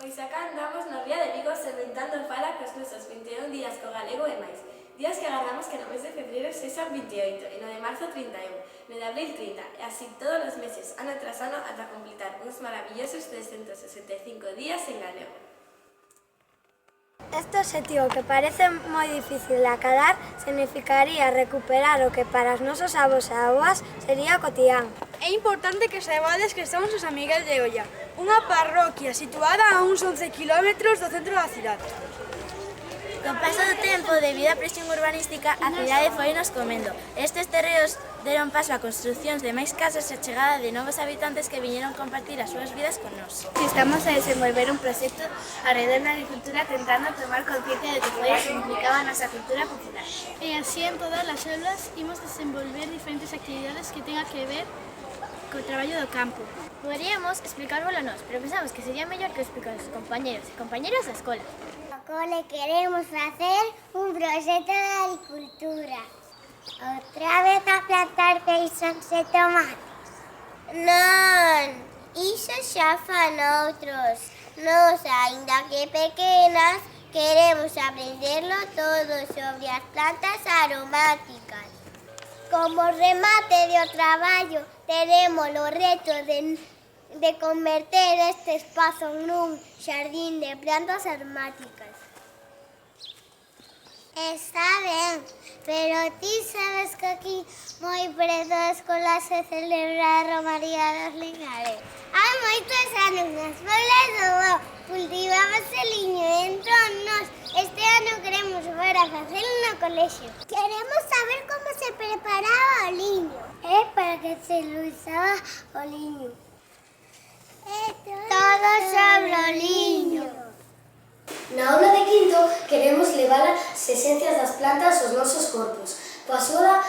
Pois acá andamos na ría de Vigo serventando fala cos nosos 21 días co galego e máis. Días que agardamos que no mes de febreiro sexan 28 e no de marzo 31, no de abril 30 e así todos os meses, ano tras ano, ata completar uns maravillosos 365 días en galego. Este obxectivo, que parece moi difícil de acadar, significaría recuperar o que para os nosos avós e avoas sería cotián. É importante que saibades que estamos en San Miguel de Oia, unha parroquia situada a uns 11 km do centro da cidade. Co paso do tempo, debido á presión urbanística, a cidade foi nos comendo. Estes terreos deron paso a construcións de máis casas e a chegada de novos habitantes que viñeron compartir as súas vidas con nós. Estamos a desenvolver un proxecto alrededor da agricultura tentando tomar conciencia de que foi a significaba a nosa cultura popular. E así en todas as aulas imos desenvolver diferentes actividades que tengan que ver co traballo do campo. Poderíamos explicárvolo nós, pero pensamos que sería mellor que explicar aos compañeros e compañeras da escola. No cole queremos facer un proxecto de agricultura. Outra vez a plantar peixes e tomates. Non, iso xa fan outros. Nós, aínda que pequenas, queremos aprenderlo todo sobre as plantas aromáticas. Como remate do traballo, teremos o reto de converter este espazo nun xardín de plantas aromáticas. Está ben, pero ti sabes que aquí moi preto da escola se celebra a Romaría dos Linares. Hai moitos anos nas bolas do Bo cultivamos o liño e entón nós este ano queremos ver a facelo no colexio. Queremos saber como se preparaba o liño e para que se usaba o liño. Todo sobre o liño. Na aula de quinto queremos levar as esencias das plantas aos nosos corpos. Coa axuda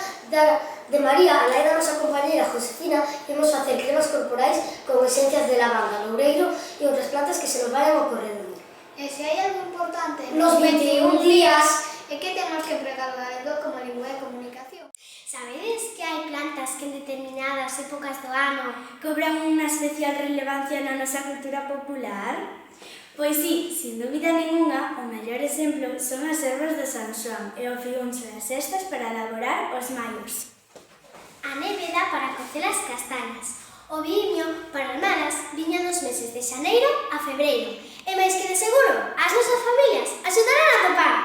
de María, a nai da nosa compañera Josefina, imos facer cremas corporais con esencias de lavanda, loureiro e outras plantas que se nos vayan ocorrendo. E se hai algo importante nos 21 días é que temos que empregar o galego como lingua de comunicación. Sabedes que hai plantas que en determinadas épocas do ano Cobran unha especial relevancia na nosa cultura popular? Pois sí, sin dúbida ninguna, o mellor exemplo son as ervas de San Xoán e o fiuncho e as cestas para elaborar os maios. a nébeda para cocer as castañas, o viño para armar as viña nos meses de xaneiro a febreiro. E máis que de seguro, as nosas familias axudarán a topar.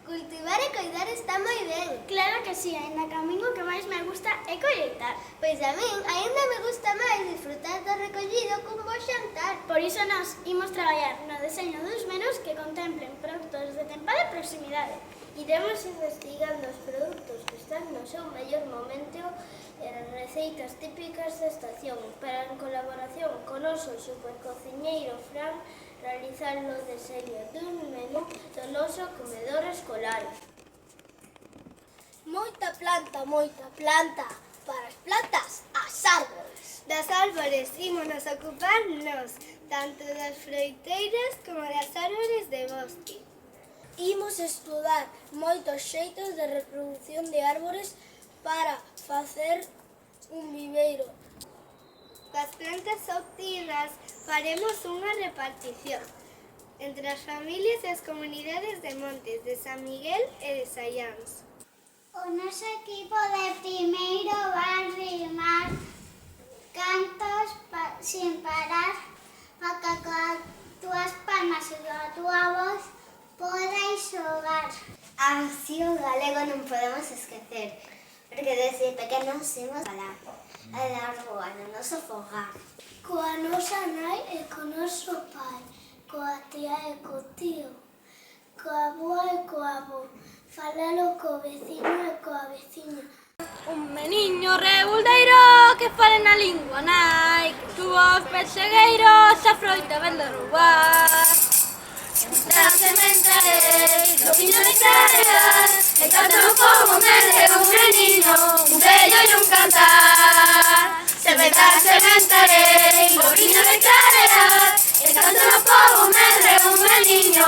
Cultivar e coidar está moi ben. Claro que sí, ainda que a min o que máis me gusta é colleitar. Pois a min aínda me gusta máis disfrutar do recollido cun bo xantar. Por iso nós imos traballar no deseño dos menús que contemplen produtos de tempada e proximidade. Iremos investigando os produtos que están no seu mellor momento e as receitas típicas da estación para, en colaboración con o noso supercociñeiro Fran, realizar o deseño dun menú do noso comedor escolar. Moita planta, para as plantas, as árbores. Das árbores ímonos ocupar nós, tanto das froiteiras como das árbores de bosque. Imos estudar moitos xeitos de reproducción de árbores para facer un viveiro. Coas plantas óptimas faremos unha repartición entre as familias e as comunidades de Montes, de San Miguel e de Saiáns. O noso equipo de primeiro van rimar cantos sin parar para que coas túas palmas e a túa voz podes xogar. Así o galego non podemos esquecer, porque desde pequenos imos falar e dar boa no noso fogar. Coa nosa nai e co noso pai, coa tía e co tío, coa boa e coa avó, falalo co veciño e coa veciña. Un meniño rebuldeiro que fale na lingua nai, que tuvo os persegueiros a froita ven de roubar. La sementaré, lo vino de clarear, el canto como merece un menino, un bello y un cantar. Sementaré, lo vino de clarear, el canto como merece un menino,